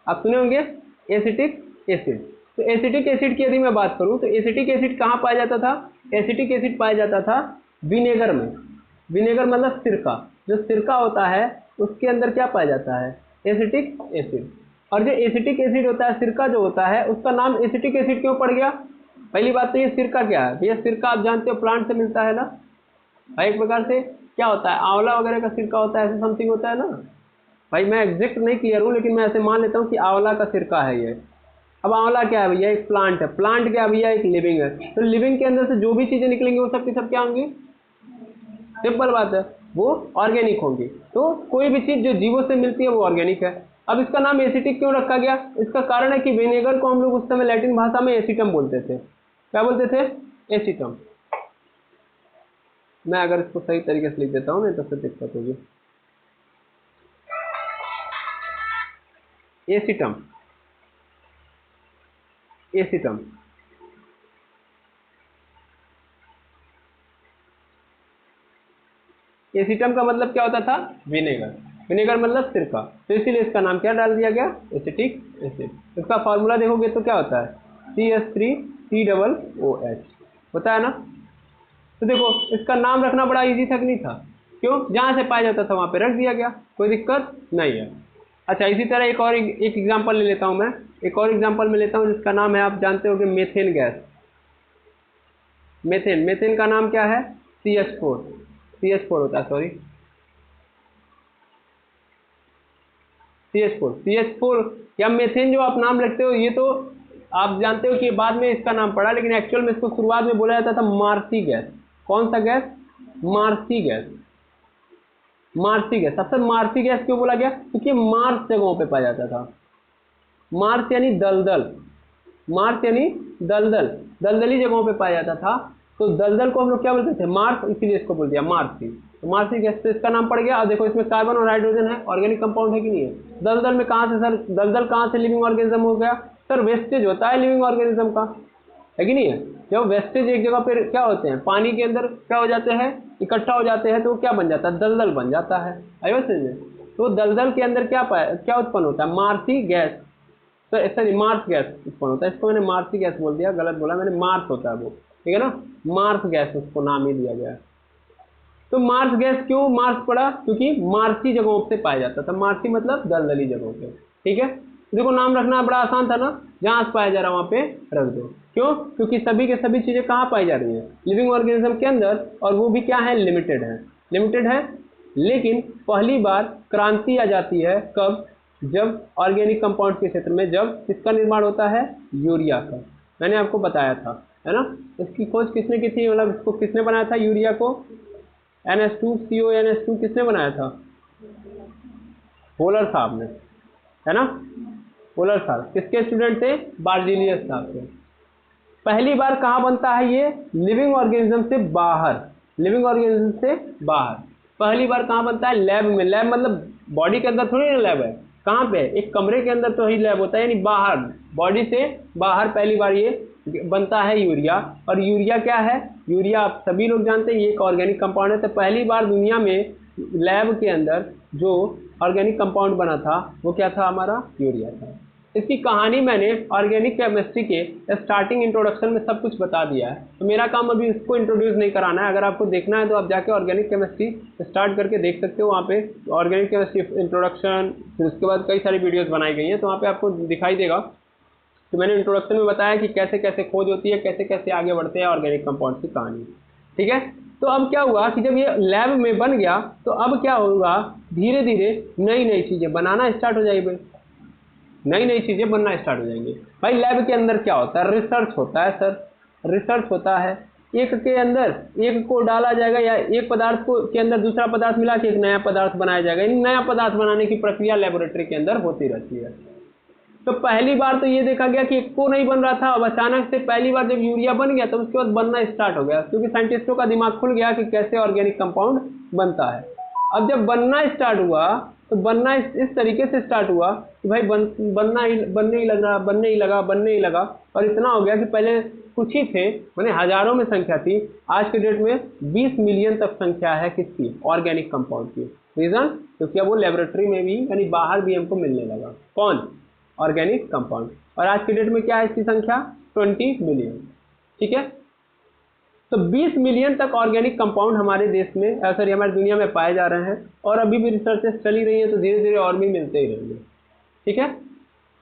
आप सुने होंगे एसिटिक एसिड। तो एसिटिक एसिड की यदि मैं बात करूं तो एसिटिक एसिड कहाँ पाया जाता था, एसिटिक एसिड पाया जाता था विनेगर में। विनेगर मतलब सिरका, जो सिरका होता है उसके अंदर क्या पाया जाता है, एसिटिक एसिड। और जो एसिटिक एसिड होता है, सिरका जो होता है, उसका नाम एसिटिक एसिड क्यों पड़ गया। पहली बात तो ये सिरका क्या है भैया, सिरका आप जानते हो प्लांट से मिलता है ना भाई, एक प्रकार से क्या होता है, आंवला वगैरह का सिरका होता है, ऐसे समथिंग होता है ना भाई। मैं एग्जैक्ट नहीं क्लियर हूँ, लेकिन मैं ऐसे मान लेता हूँ कि आंवला का सिरका है ये। अब आंवला क्या है भैया, एक प्लांट है, प्लांट क्या है भैया, एक लिविंग है। तो लिविंग के अंदर से जो भी चीजें निकलेंगी वो सब की सब क्या होंगी, सिंपल बात है, वो ऑर्गेनिक होंगी। तो कोई भी चीज जो जीवों से मिलती है वो ऑर्गेनिक है। अब इसका नाम एसिटिक क्यों रखा गया, इसका कारण है कि विनेगर को हम लोग उस समय लैटिन भाषा में एसिटम बोलते थे। क्या बोलते थे, एसिटम। मैं अगर इसको सही तरीके से लिख देता हूँ नहीं तो फिर दिक्कत होगी। एसिटम, एसिटम। एसिटम का मतलब क्या होता था, विनेगर। विनेगर मतलब सिरका, तो इसीलिए इसका नाम क्या डाल दिया गया, एसिटिक एसिड। इसका फॉर्मूला देखोगे तो क्या होता है, CH3COOH होता है ना। तो देखो इसका नाम रखना बड़ा इजी था कि नहीं था, क्यों? जहाँ से पाया जाता था वहाँ पे रख दिया गया, कोई दिक्कत नहीं है। अच्छा, इसी तरह एक और एक एग्जाम्पल ले लेता हूँ मैं, एक और एग्जाम्पल में लेता हूँ जिसका नाम है, आप जानते हो कि मेथेन गैस। मेथेन, मेथेन का नाम क्या है? CH4, CH4 होता है, सॉरी CH4 या मेथेन जो आप नाम रखते हो, ये तो आप जानते हो कि बाद में इसका नाम पड़ा, लेकिन एक्चुअल में इसको शुरुआत में बोला जाता था मार्सी गैस। कौन सा gas? Marsh gas. Marsh gas, सबसे मार्सी गैस क्यों बोला गया? क्योंकि मार्स जगहों पे पाया जाता था। मार्स यानी दलदल, मार्स यानी दलदल, दलदली जगहों पे पाया जाता था, तो दलदल को हम लोग क्या बोलते थे? मार्स, इसीलिए इसको बोल दिया मार्सी। तो मार्सी गैस से इसका नाम पड़ गया। और देखो इसमें कार्बन और हाइड्रोजन है, ऑर्गेनिक कंपाउंड है कि नहीं है? दलदल में कहाँ से सर, दलदल कहाँ से लिविंग ऑर्गेनिज्म हो गया? सर वेस्टेज होता है लिविंग ऑर्गेनिज्म का, है कि नहीं है? जब वेस्टेज एक जगह पर क्या होते हैं, पानी के अंदर क्या हो जाते हैं, इकट्ठा हो जाते हैं, तो वो क्या बन जाता है? दलदल बन जाता है। आयो समझ में? तो दलदल के अंदर क्या उत्पन्न होता है? Marsh gas. तो ऐसा नहीं, मार्स गैस उत्पन्न होता है। इसको मैंने मार्सी गैस बोल दिया, गलत बोला मैंने, मार्स होता है वो, ठीक है ना? मार्स गैस उसको नाम ही दिया गया है। तो मार्स गैस क्यों मार्स पड़ा? क्योंकि मार्सी जगहों पे पाया जाता था। मार्सी मतलब दलदली जगहों पे, ठीक है? देखो नाम रखना बड़ा आसान था ना, जहां से पाया जा रहा वहां पे रख दो। क्यों? क्योंकि सभी के सभी चीजें कहाँ पाई जा रही हैं? लिविंग ऑर्गेनिज्म के अंदर, और वो भी क्या है? लिमिटेड है, लिमिटेड है। लेकिन पहली बार क्रांति आ जाती है कब? जब ऑर्गेनिक कंपाउंड के क्षेत्र में, जब किसका निर्माण होता है? यूरिया का। मैंने आपको बताया था, है ना? इसकी खोज किसने की थी, मतलब इसको किसने बनाया था यूरिया को? NH2CO किसने बनाया था? होलर साहब ने, है ना? होलर साहब किसके स्टूडेंट थे? बार्जिलियस साहब के। पहली बार कहाँ बनता है ये? लिविंग ऑर्गेनिज्म से बाहर, लिविंग ऑर्गेनिज्म से बाहर पहली बार कहाँ बनता है? लैब में। लैब मतलब बॉडी के अंदर थोड़ी ना लैब है, कहाँ पे? एक कमरे के अंदर तो ही लैब होता है, यानी बाहर, बॉडी से बाहर पहली बार ये बनता है यूरिया। और यूरिया क्या है? यूरिया आप सभी लोग जानते हैं ये एक ऑर्गेनिक कंपाउंड है। तो पहली बार दुनिया में लैब के अंदर जो ऑर्गेनिक कंपाउंड बना था वो क्या था? हमारा यूरिया था। इसकी कहानी मैंने ऑर्गेनिक केमिस्ट्री के स्टार्टिंग इंट्रोडक्शन में सब कुछ बता दिया है, तो मेरा काम अभी इसको इंट्रोड्यूस नहीं कराना है। अगर आपको देखना है तो आप जाके ऑर्गेनिक केमिस्ट्री स्टार्ट करके देख सकते हो, वहाँ पे ऑर्गेनिक केमिस्ट्री इंट्रोडक्शन, फिर उसके बाद कई सारी वीडियोस बनाई गई हैं, तो वहाँ पे आपको दिखाई देगा। तो मैंने इंट्रोडक्शन में बताया कि कैसे कैसे खोज होती है, कैसे कैसे आगे बढ़ते हैं ऑर्गेनिक कंपाउंड की कहानी, ठीक है? तो अब क्या हुआ कि जब ये लैब में बन गया, तो अब क्या होगा? धीरे धीरे नई नई चीज़ें बनाना स्टार्ट हो जाएगी, नई नई चीज़ें बनना स्टार्ट हो जाएंगी। भाई लैब के अंदर क्या होता है? रिसर्च होता है सर, रिसर्च होता है। एक के अंदर एक को डाला जाएगा, या एक पदार्थ को के अंदर दूसरा पदार्थ मिला के एक नया पदार्थ बनाया जाएगा। इन नया पदार्थ बनाने की प्रक्रिया लेबोरेटरी के अंदर होती रहती है। तो पहली बार तो ये देखा गया कि एक को नहीं बन रहा था, अब अचानक से पहली बार जब यूरिया बन गया तो उसके बाद बनना स्टार्ट हो गया, क्योंकि साइंटिस्टों का दिमाग खुल गया कि कैसे ऑर्गेनिक कंपाउंड बनता है। अब जब बनना स्टार्ट हुआ तो बनना इस तरीके से स्टार्ट हुआ कि भाई बनने ही लगा, और इतना हो गया कि पहले कुछ ही थे, मैंने हजारों में संख्या थी, आज के डेट में 20 मिलियन तक संख्या है किसकी? ऑर्गेनिक कंपाउंड की। रीजन? क्योंकि अब वो लेबोरेटरी में भी यानी बाहर भी हमको मिलने लगा। कौन? Organic compound. और आज के डेट में क्या है इसकी संख्या? 20 मिलियन, ठीक है? तो 20 मिलियन तक ऑर्गेनिक कंपाउंड हमारे देश में, सॉरी हमारी दुनिया में पाए जा रहे हैं, और अभी भी रिसर्चेस चली रही है, तो धीरे धीरे और भी मिलते ही रहेंगे, ठीक है?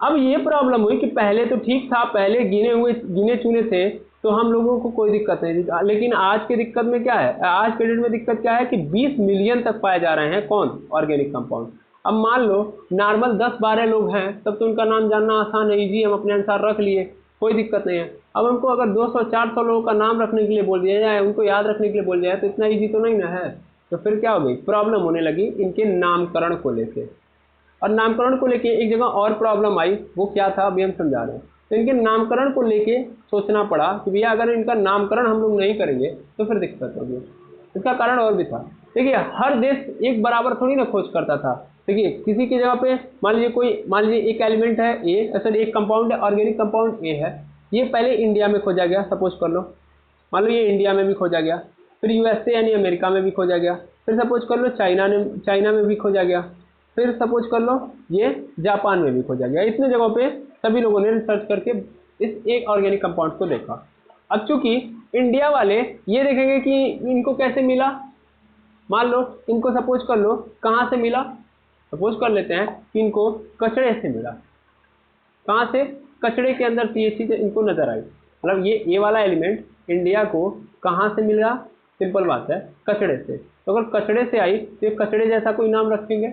अब ये प्रॉब्लम हुई कि पहले तो ठीक था, पहले गिने चुने थे, तो हम लोगों को कोई दिक्कत नहीं थी, लेकिन आज की दिक्कत में क्या है? आज के डेट में दिक्कत क्या है कि 20 मिलियन तक पाए जा रहे हैं कौन? Organic compound. अब मान लो नॉर्मल 10-12 लोग हैं, तब तो उनका नाम जानना आसान है, ईजी, हम अपने अनुसार रख लिए, कोई दिक्कत नहीं है। अब हमको अगर 200-400 लोगों का नाम रखने के लिए बोल दिया जाए, उनको याद रखने के लिए बोल दिया जाए, तो इतना ईजी तो नहीं ना है। तो फिर क्या हो गई? प्रॉब्लम होने लगी इनके नामकरण को लेके। और नामकरण को लेके एक जगह और प्रॉब्लम आई, वो क्या था अभी हम समझा रहे हैं। तो इनके नामकरण को लेके सोचना पड़ा कि भैया अगर इनका नामकरण हम लोग नहीं करेंगे तो फिर दिक्कत होगी। इसका कारण और भी था। देखिए हर देश एक बराबर थोड़ी ना खोज करता था। देखिए किसी की जगह पे मान लीजिए एक एलिमेंट है ए, ऐसा एक कंपाउंड है, ऑर्गेनिक कंपाउंड ए है, ये पहले इंडिया में खोजा गया, सपोज कर लो, मान लो ये इंडिया में भी खोजा गया, फिर यूएसए यानी अमेरिका में भी खोजा गया, फिर सपोज कर लो चाइना में भी खोजा गया, फिर सपोज कर लो ये जापान में भी खोजा गया। इतने जगहों पे सभी लोगों ने रिसर्च करके इस एक ऑर्गेनिक कंपाउंड को देखा। अब चूंकि इंडिया वाले ये देखेंगे कि इनको कैसे मिला, मान लो इनको सपोज कर लो कहाँ से मिला, सपोज कर लेते हैं कि इनको कचड़े से मिला। कहाँ से? कचड़े के अंदर से ये चीज़ इनको नजर आई। मतलब ये वाला एलिमेंट इंडिया को कहाँ से मिला? सिंपल बात है, कचड़े से। तो अगर कचड़े से आई तो ये कचड़े जैसा कोई नाम रखेंगे।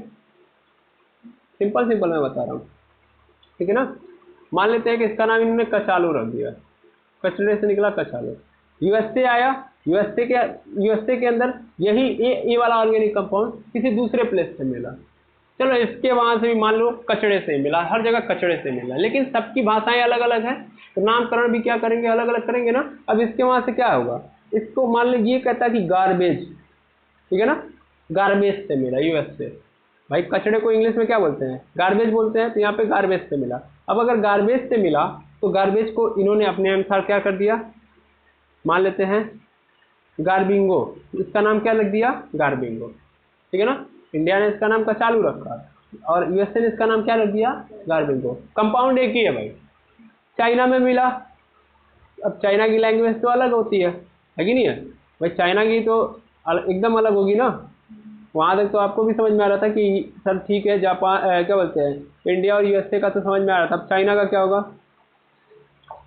सिंपल मैं बता रहा हूँ, ठीक है ना। मान लेते हैं कि इसका नाम इन्होंने कचालू रख दिया, कचड़े से निकला कचालू। यूएसए आया, यूएसए के अंदर यही ये वाला ऑर्गेनिक कंपाउंड किसी दूसरे प्लेस से मिला। चलो इसके वहां से भी मान लो कचड़े से मिला, हर जगह कचड़े से मिला, लेकिन सबकी भाषाएं अलग अलग है, तो नामकरण भी क्या करेंगे? अलग अलग करेंगे ना। अब इसके वहां से क्या होगा? इसको मान लो ये कहता है कि गार्बेज, ठीक है ना, गार्बेज से मिला यूएसए। भाई कचड़े को इंग्लिश में क्या बोलते हैं? गार्बेज बोलते हैं। तो यहाँ पे गार्बेज से मिला। अब अगर गार्बेज से मिला तो गार्बेज को इन्होंने अपने अनुसार क्या कर दिया? मान लेते हैं गार्बिंगो, इसका नाम क्या लग दिया? गार्बिंगो, ठीक है ना। इंडिया ने इसका नाम कचालू रखा और यूएसए ने इसका नाम क्या रख दिया? गार्बिंगो। कंपाउंड एक ही है भाई। चाइना में मिला, अब चाइना की लैंग्वेज तो अलग होती है कि नहीं है भाई? चाइना की तो एकदम अलग होगी ना। वहाँ तक तो आपको भी समझ में आ रहा था कि सर ठीक है, जापान क्या बोलते हैं, इंडिया और यूएसए का तो समझ में आ रहा था। अब चाइना का क्या होगा?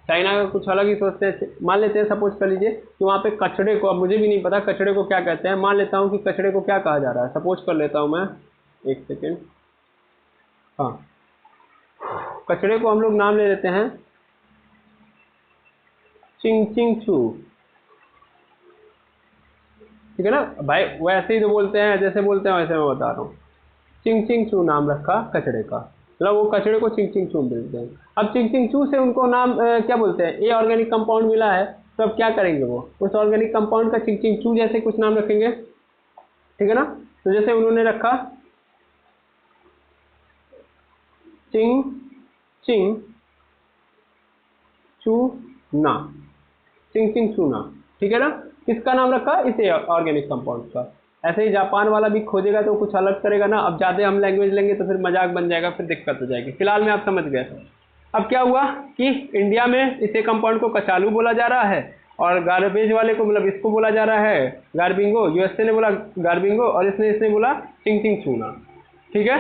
चाइना का कुछ अलग ही सोचते हैं। मान लेते हैं, सपोज कर लीजिए कि वहाँ पे कचड़े को, अब मुझे भी नहीं पता कचड़े को क्या कहते हैं, मान लेता हूँ कि कचड़े को क्या कहा जा रहा है। सपोज कर लेता हूँ मैं, एक सेकेंड, हाँ, कचड़े को हम लोग नाम ले लेते हैं चिंग चिंग चू, ठीक है ना भाई। वैसे ही तो बोलते हैं, जैसे बोलते हैं वैसे मैं बता रहा हूँ। चिंग चिंग चू नाम रखा कचड़े का, मतलब वो कचड़े को चिंग चिंग चू बोलते हैं। अब चिंग चिंग चू से उनको नाम क्या बोलते हैं? ये ऑर्गेनिक कंपाउंड मिला है, तो अब क्या करेंगे? वो उस ऑर्गेनिक कंपाउंड का चिंग चिंग चू जैसे कुछ नाम रखेंगे, ठीक है ना। तो जैसे उन्होंने रखा चिंग चिंग चू ना, चिंग चिंग चू ना, ठीक है ना। किसका नाम रखा? इसे ऑर्गेनिक कंपाउंड का। ऐसे ही जापान वाला भी खोजेगा तो कुछ अलग करेगा ना। अब ज़्यादा हम लैंग्वेज लेंगे तो फिर मजाक बन जाएगा, फिर दिक्कत हो जाएगी। फिलहाल में आप समझ गए। अब क्या हुआ कि इंडिया में इसे कंपाउंड को कचालू बोला जा रहा है और गार्बेज वाले को, मतलब इसको बोला जा रहा है गार्बिंगो। यूएसए ने बोला गार्बिंगो और इसने बोला चिंग चिंग चूना, ठीक है।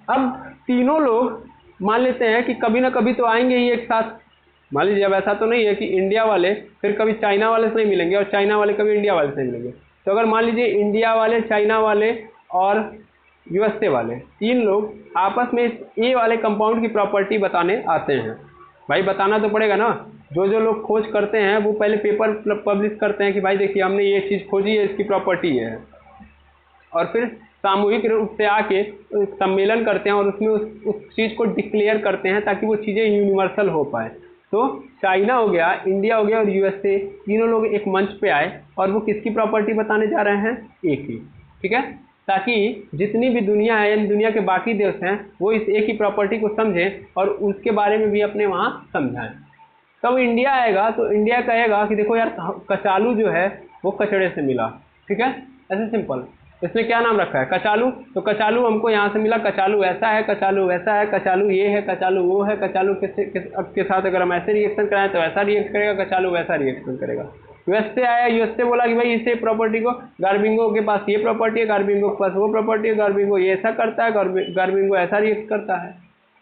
अब तीनों लोग मान लेते हैं कि कभी ना कभी तो आएंगे ही एक साथ। मान लीजिए अब ऐसा तो नहीं है कि इंडिया वाले फिर कभी चाइना वाले से नहीं मिलेंगे और चाइना वाले कभी इंडिया वाले से नहीं मिलेंगे। तो अगर मान लीजिए इंडिया वाले, चाइना वाले और यूएसए वाले तीन लोग आपस में ए वाले कंपाउंड की प्रॉपर्टी बताने आते हैं, भाई बताना तो पड़ेगा ना। जो लोग खोज करते हैं वो पहले पेपर पब्लिश करते हैं कि भाई देखिए हमने ये चीज़ खोजी है, इसकी प्रॉपर्टी है, और फिर सामूहिक रूप से आके सम्मेलन करते हैं और उसमें उस चीज़ को डिक्लेयर करते हैं ताकि वो चीज़ें यूनिवर्सल हो पाए। तो चाइना हो गया, इंडिया हो गया और यूएसए, तीनों लोग एक मंच पे आए और वो किसकी प्रॉपर्टी बताने जा रहे हैं? एक ही, ठीक है। ताकि जितनी भी दुनिया है, यानी दुनिया के बाकी देश हैं, वो इस एक ही प्रॉपर्टी को समझें और उसके बारे में भी अपने वहाँ समझाएं। तब इंडिया आएगा तो इंडिया कहेगा कि देखो यार कचालू जो है वो कचड़े से मिला, ठीक है, ऐसे सिंपल। इसने क्या नाम रखा है? कचालू। तो कचालू हमको यहाँ से मिला, कचालू ऐसा है, कचालू वैसा है, कचालू ये है, कचालू वो है, कचालू के साथ अगर हम ऐसे रिएक्शन कराएं तो ऐसा रिएक्ट करेगा, कचालू वैसा रिएक्शन करेगा। यूएसए आया, यूएसए बोला कि भाई इसे प्रॉपर्टी को, गार्बिंगो के पास ये प्रॉपर्टी है, गार्बिंगो के पास वो प्रॉपर्टी है, गार्बिंगो ये ऐसा करता है, गार्बिंगो ऐसा रिएक्ट करता है।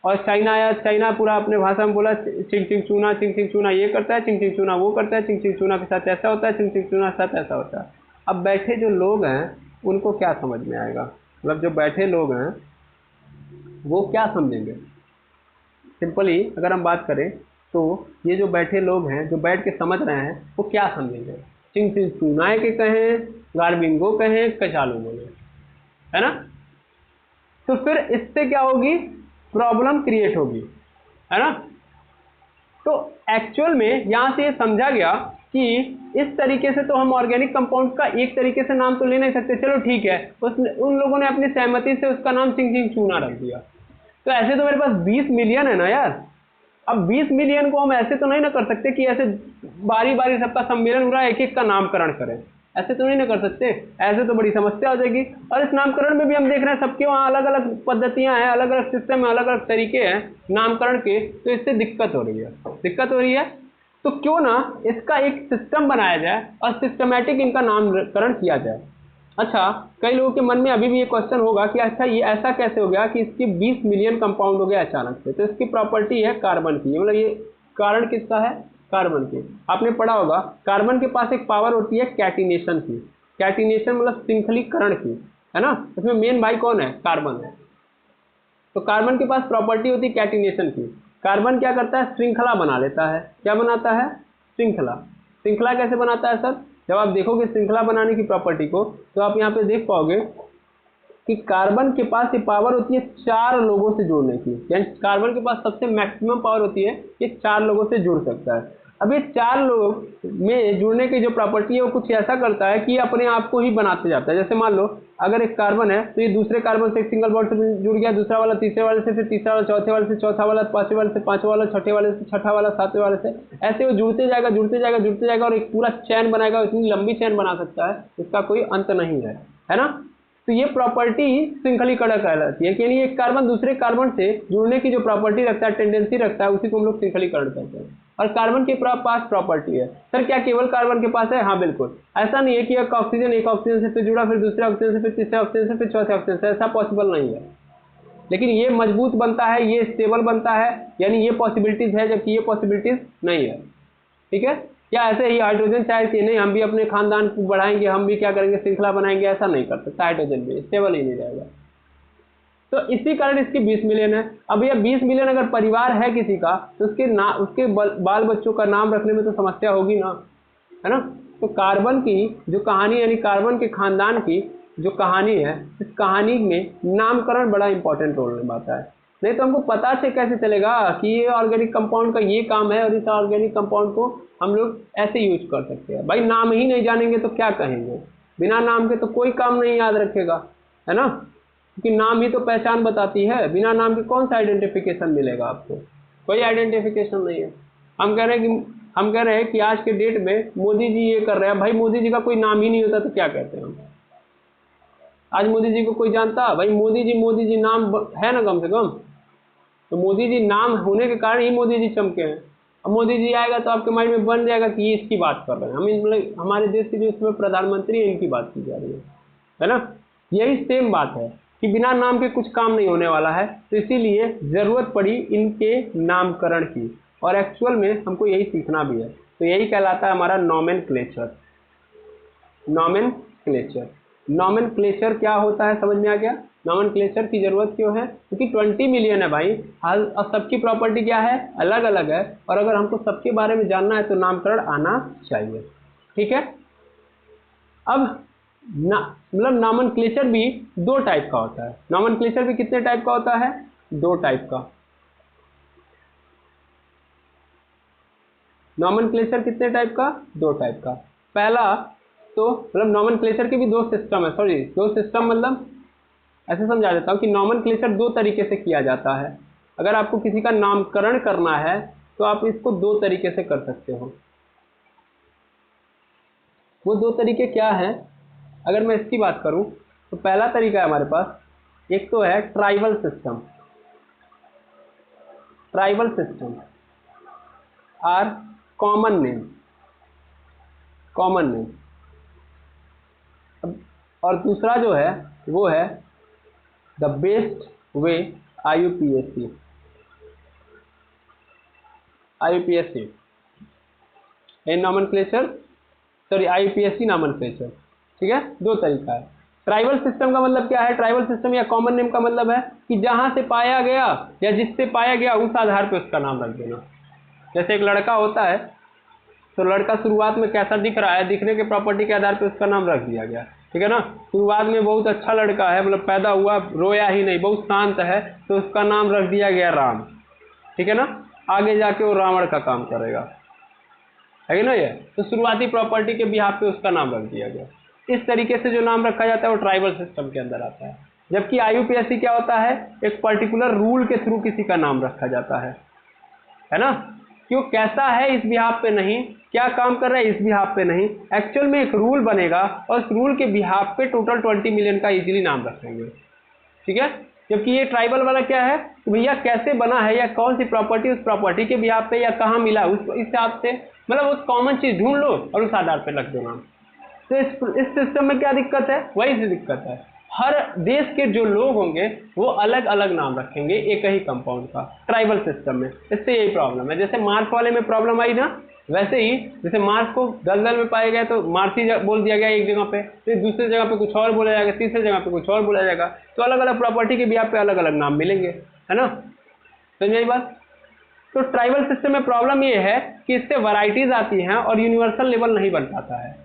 और चाइना आया, चाइना पूरा अपने भाषा में बोला चिंग चिंग चूना ये करता है, चिंग चिंग चूना वो करता है, चिंग चिंग चूना के साथ ऐसा होता है, चिंग चिंग चूना के साथ ऐसा होता है। अब बैठे जो लोग हैं उनको क्या समझ में आएगा? मतलब जो बैठे लोग हैं वो क्या समझेंगे? सिंपली अगर हम बात करें तो ये जो बैठे लोग हैं, जो बैठ के समझ रहे हैं, वो क्या समझेंगे? चिंग चिंग चूनाए के कहें, गार्बिंगो कहें, कचालू बोले, है ना। तो फिर इससे क्या होगी? प्रॉब्लम क्रिएट होगी, है ना। तो एक्चुअल में यहाँ से ये समझा गया कि इस तरीके से तो हम ऑर्गेनिक कंपाउंड का एक तरीके से नाम तो ले नहीं सकते, चलो ठीक है, उन लोगों ने अपनी सहमति से उसका नाम चिंग चिंग चूना रख दिया। तो ऐसे तो मेरे पास 20 मिलियन है ना यार। अब 20 मिलियन को हम ऐसे तो नहीं ना कर सकते कि ऐसे बारी बारी सबका सम्मेलन हो रहा है, एक एक का नामकरण करें, ऐसे तो नहीं ना कर सकते। ऐसे तो बड़ी समस्या हो जाएगी। और इस नामकरण में भी हम देख रहे हैं सबके वहाँ अलग अलग पद्धतियाँ हैं, अलग अलग सिस्टम है, अलग अलग तरीके हैं नामकरण के, तो इससे दिक्कत हो रही है, दिक्कत हो रही है। तो क्यों ना इसका एक सिस्टम बनाया जाए और सिस्टमेटिक इनका नामकरण किया जाए। अच्छा, कई लोगों के मन में अभी भी ये क्वेश्चन होगा कि अच्छा ये ऐसा कैसे हो गया कि इसके 20 मिलियन कंपाउंड हो गया अचानक से। तो इसकी प्रॉपर्टी है कार्बन की, मतलब ये कारण किसका है, कार्बन की। आपने पढ़ा होगा कार्बन के पास एक पावर होती है कैटिनेशन की। कैटिनेशन मतलब श्रृंखलीकरण की, है ना। इसमें मेन भाई कौन है, कार्बन है। तो कार्बन के पास प्रॉपर्टी होती है कैटिनेशन की। कार्बन क्या करता है, श्रृंखला बना लेता है। क्या बनाता है, श्रृंखला। श्रृंखला कैसे बनाता है सर, जब आप देखोगे श्रृंखला बनाने की प्रॉपर्टी को तो आप यहाँ पे देख पाओगे कि कार्बन के पास ये पावर होती है 4 लोगों से जुड़ने की, यानी कार्बन के पास सबसे मैक्सिमम पावर होती है ये 4 लोगों से जुड़ सकता है। अब ये 4 लोग में जुड़ने की जो प्रॉपर्टी है वो कुछ ऐसा करता है कि ये अपने आप को ही बनाते जाता है। जैसे मान लो अगर एक कार्बन है तो ये दूसरे कार्बन से एक सिंगल बॉन्ड से जुड़ गया, दूसरा वाला तीसरे वाले से, फिर तीसरा वाला चौथे वाले से, चौथा वाला पांचवें वाले से, पांचवा वाला छठे वाले से, छठा वाला सातवें वाले से, ऐसे वो जुड़ते जाएगा जुड़ते जाएगा जुड़ते जाएगा और एक पूरा चैन बनाएगा। इतनी लंबी चैन बना सकता है, इसका कोई अंत नहीं है ना। तो ये प्रॉपर्टी श्रृंखलीकरण कहलाती है कि यानी एक कार्बन दूसरे कार्बन से जुड़ने की जो प्रॉपर्टी रखता है, टेंडेंसी रखता है, उसी को हम लोग श्रृंखलीकरण कहते हैं। और कार्बन के पास प्रॉपर्टी है। सर क्या केवल कार्बन के पास है, हाँ बिल्कुल। ऐसा नहीं है कि एक ऑक्सीजन से फिर जुड़ा, फिर दूसरे ऑक्सीजन से, फिर तीसरे ऑक्सीजन से, फिर चौथे ऑक्सीजन से, ऐसा पॉसिबल नहीं है। लेकिन ये मजबूत बनता है, ये स्टेबल बनता है, यानी ये पॉसिबिलिटीज है, जबकि ये पॉसिबिलिटीज नहीं है। ठीक है, क्या ऐसे ही हाइड्रोजन चाहे कि नहीं हम भी अपने खानदान को बढ़ाएंगे, हम भी क्या करेंगे, श्रृंखला बनाएंगे, ऐसा नहीं कर सकता। हाइड्रोजन भी स्टेबल ही नहीं रहेगा। तो इसी कारण इसकी 20 मिलियन है। अब यह 20 मिलियन अगर परिवार है किसी का तो उसके बाल बच्चों का नाम रखने में तो समस्या होगी ना, है ना। तो कार्बन की जो कहानी, यानी कार्बन के खानदान की जो कहानी है, इस कहानी में नामकरण बड़ा इंपॉर्टेंट रोल निभाता है। नहीं तो हमको पता से कैसे चलेगा कि ये ऑर्गेनिक कंपाउंड का ये काम है और इस ऑर्गेनिक कंपाउंड को हम लोग ऐसे यूज कर सकते हैं। भाई नाम ही नहीं जानेंगे तो क्या कहेंगे, बिना नाम के तो कोई काम नहीं याद रखेगा, है ना। क्योंकि नाम ही तो पहचान बताती है, बिना नाम के कौन सा आइडेंटिफिकेशन मिलेगा आपको, कोई आइडेंटिफिकेशन नहीं है। हम कह रहे हैं कि आज के डेट में मोदी जी ये कर रहे हैं, भाई मोदी जी का कोई नाम ही नहीं होता तो क्या कहते हैं हम। आज मोदी जी को कोई जानता, भाई मोदी जी नाम है ना कम से कम, तो मोदी जी नाम होने के कारण ही मोदी जी चमके हैं। अब मोदी जी आएगा तो आपके माइंड में बन जाएगा कि ये इसकी बात कर रहे हैं, हम हमारे देश के जो इसमें प्रधानमंत्री है इनकी बात की जा रही है ना। यही सेम बात है कि बिना नाम के कुछ काम नहीं होने वाला है, तो इसीलिए जरूरत पड़ी इनके नामकरण की, और एक्चुअल में हमको यही सीखना भी है। तो यही कहलाता है हमारा नॉमेनक्लेचर। नॉमेनक्लेचर क्या होता है, समझ में आ गया। नॉमेनक्लेचर की जरूरत क्यों है, क्योंकि 20 मिलियन है भाई, अब सबकी प्रॉपर्टी क्या है, अलग अलग है, और अगर हमको सबके बारे में जानना है तो नामकरण आना चाहिए। ठीक है, अब मतलब नॉमेनक्लेचर भी 2 टाइप का होता है। नॉमेनक्लेचर भी कितने टाइप का होता है, 2 टाइप का। नॉमेनक्लेचर कितने टाइप का, 2 टाइप का। पहला तो मतलब नॉमेनक्लेचर के भी 2 सिस्टम है, सॉरी 2 सिस्टम, मतलब ऐसे समझा देता हूँ कि नॉमेनक्लेचर 2 तरीके से किया जाता है। अगर आपको किसी का नामकरण करना है तो आप इसको 2 तरीके से कर सकते हो। वो 2 तरीके क्या है, अगर मैं इसकी बात करूं तो पहला तरीका है हमारे पास, एक तो है trivial system. Trivial system or common name, और दूसरा जो है वो है the best way, IUPAC। Nomenclature, sorry IUPAC nomenclature. ठीक है, 2 तरीका है। ट्राइबल सिस्टम का मतलब क्या है, ट्राइबल सिस्टम या कॉमन नेम का मतलब है कि जहां से पाया गया या जिससे पाया गया उस आधार पे उसका नाम रख देना। जैसे एक लड़का होता है तो लड़का शुरुआत में कैसा दिख रहा है, दिखने के प्रॉपर्टी के आधार पे उसका नाम रख दिया गया। ठीक है ना, शुरुआत में बहुत अच्छा लड़का है, मतलब पैदा हुआ रोया ही नहीं, बहुत शांत है, तो उसका नाम रख दिया गया राम। ठीक है ना, आगे जाके वो रावण का काम करेगा, है ना। ये तो शुरुआती प्रॉपर्टी के बिहाफ पे उसका नाम रख दिया गया। इस तरीके से जो नाम रखा जाता है वो ट्राइबल सिस्टम के अंदर आता है। जबकि IUPAC क्या होता है, एक पर्टिकुलर रूल के थ्रू किसी का नाम रखा जाता है ना। क्यों, कैसा है इस बिहाफ पे नहीं, क्या काम कर रहा है इस बिहाफ पे नहीं, एक्चुअल में एक रूल बनेगा और उस रूल के बिहाफ पे टोटल 20 मिलियन का इजीली नाम रखेंगे। ठीक है, जबकि ये ट्राइबल वाला क्या है कि भैया कैसे बना है या कौन सी प्रॉपर्टी उस प्रॉपर्टी के बिहाफ पे या कहाँ मिला उस हिसाब से, मतलब उस कॉमन चीज ढूंढ लो और उस आधार पे रख दो नाम। तो इस सिस्टम में क्या दिक्कत है, वही सी दिक्कत है, हर देश के जो लोग होंगे वो अलग अलग नाम रखेंगे एक ही कंपाउंड का ट्राइबल सिस्टम में। इससे यही प्रॉब्लम है। जैसे मार्स वाले में प्रॉब्लम आई ना, वैसे ही जैसे मार्स को दलदल में पाया गया तो मार्सी बोल दिया गया एक जगह पे, फिर दूसरी जगह पे कुछ और बोला जाएगा, तीसरी जगह पे कुछ और बोला जाएगा, तो अलग अलग प्रॉपर्टी के बिहाफ पे अलग अलग नाम मिलेंगे, है ना। समझ आई बात। तो ट्राइबल सिस्टम में प्रॉब्लम ये है कि इससे वैरायटीज आती हैं और यूनिवर्सल लेवल नहीं बन पाता है।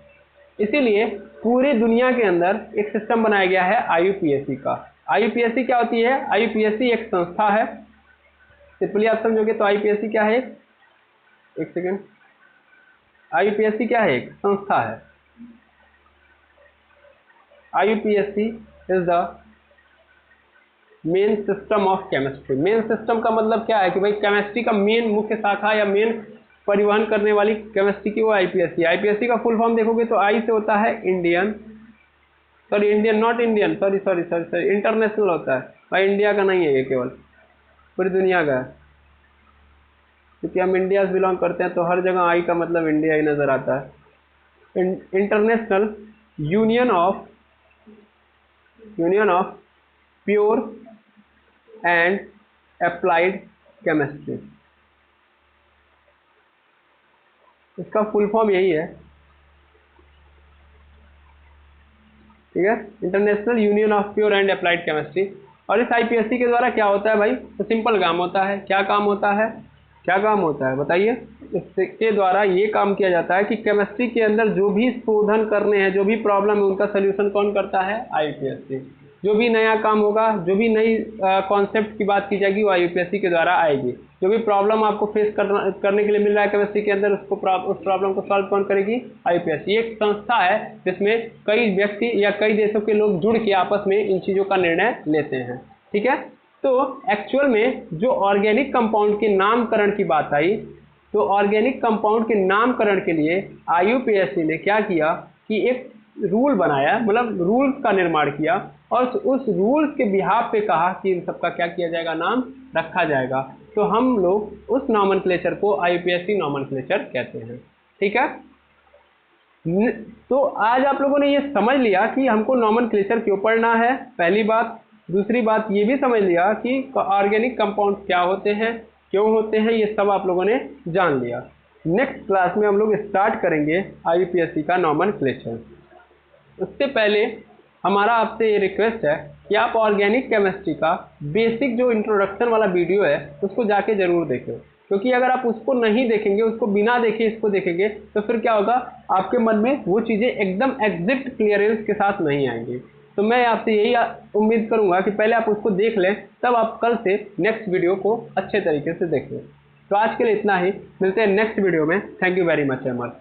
इसीलिए पूरी दुनिया के अंदर एक सिस्टम बनाया गया है IUPAC का। IUPAC क्या होती है? IUPAC एक संस्था है। सिंपली आप समझोगे तो IUPAC क्या है? एक सेकेंड, IUPAC क्या है? एक संस्था है। IUPAC is the main system of chemistry. Main system का मतलब क्या है कि भाई केमिस्ट्री का मेन मुख्य शाखा या मेन परिवहन करने वाली केमिस्ट्री की वो IUPAC। IUPAC का फुल फॉर्म देखोगे तो आई से होता है Indian, sorry Indian not Indian, sorry sorry sorry sorry international होता है भाई, इंडिया का नहीं है ये, केवल पूरी दुनिया का है, क्योंकि हम इंडिया से बिलोंग करते हैं तो हर जगह आई का मतलब इंडिया ही नजर आता है। International union of pure and applied chemistry, इसका फुल फॉर्म यही है, ठीक है, international union of pure and applied chemistry. और इस IUPAC के द्वारा क्या होता है भाई? तो सिंपल काम होता है। क्या काम होता है? क्या काम होता है बताइए? इसके द्वारा ये काम किया जाता है कि केमिस्ट्री के अंदर जो भी शोधन करने हैं, जो भी प्रॉब्लम है, उनका सोल्यूशन कौन करता है? IUPAC। जो भी नया काम होगा, जो भी नई कॉन्सेप्ट की बात की जाएगी वो IUPAC के द्वारा आएगी। जो भी प्रॉब्लम आपको फेस करने के लिए मिल रहा है केमिस्ट्री के अंदर, उस प्रॉब्लम को सॉल्व कौन करेगी? IUPAC। ये एक संस्था है जिसमें कई व्यक्ति या कई देशों के लोग जुड़ के आपस में इन चीज़ों का निर्णय लेते हैं, ठीक है। तो एक्चुअल में जो ऑर्गेनिक कंपाउंड के नामकरण की बात आई, तो ऑर्गेनिक कंपाउंड के नामकरण के लिए IUPAC ने क्या किया कि एक रूल बनाया, मतलब रूल्स का निर्माण किया और उस रूल्स के बिहाफ पे कहा कि इन सबका क्या किया जाएगा? नाम रखा जाएगा। तो हम लोग उस नॉमेनक्लेचर को IUPAC नॉमेनक्लेचर कहते हैं, ठीक है। तो आज आप लोगों ने ये समझ लिया कि हमको नॉमेनक्लेचर क्यों पढ़ना है, पहली बात। दूसरी बात ये भी समझ लिया कि ऑर्गेनिक कंपाउंड क्या होते हैं, क्यों होते हैं, ये सब आप लोगों ने जान लिया। नेक्स्ट क्लास में हम लोग स्टार्ट करेंगे IUPAC का नॉमेनक्लेचर। उससे पहले हमारा आपसे ये रिक्वेस्ट है कि आप ऑर्गेनिक केमिस्ट्री का बेसिक जो इंट्रोडक्शन वाला वीडियो है उसको जाके ज़रूर देखें, क्योंकि अगर आप उसको नहीं देखेंगे, उसको बिना देखे इसको देखेंगे तो फिर क्या होगा, आपके मन में वो चीज़ें एकदम एग्जैक्ट क्लियरेंस के साथ नहीं आएंगी। तो मैं आपसे यही उम्मीद करूँगा कि पहले आप उसको देख लें, तब आप कल से नेक्स्ट वीडियो को अच्छे तरीके से देखें। तो आज के लिए इतना ही, मिलते हैं नेक्स्ट वीडियो में। Thank you very much Amar.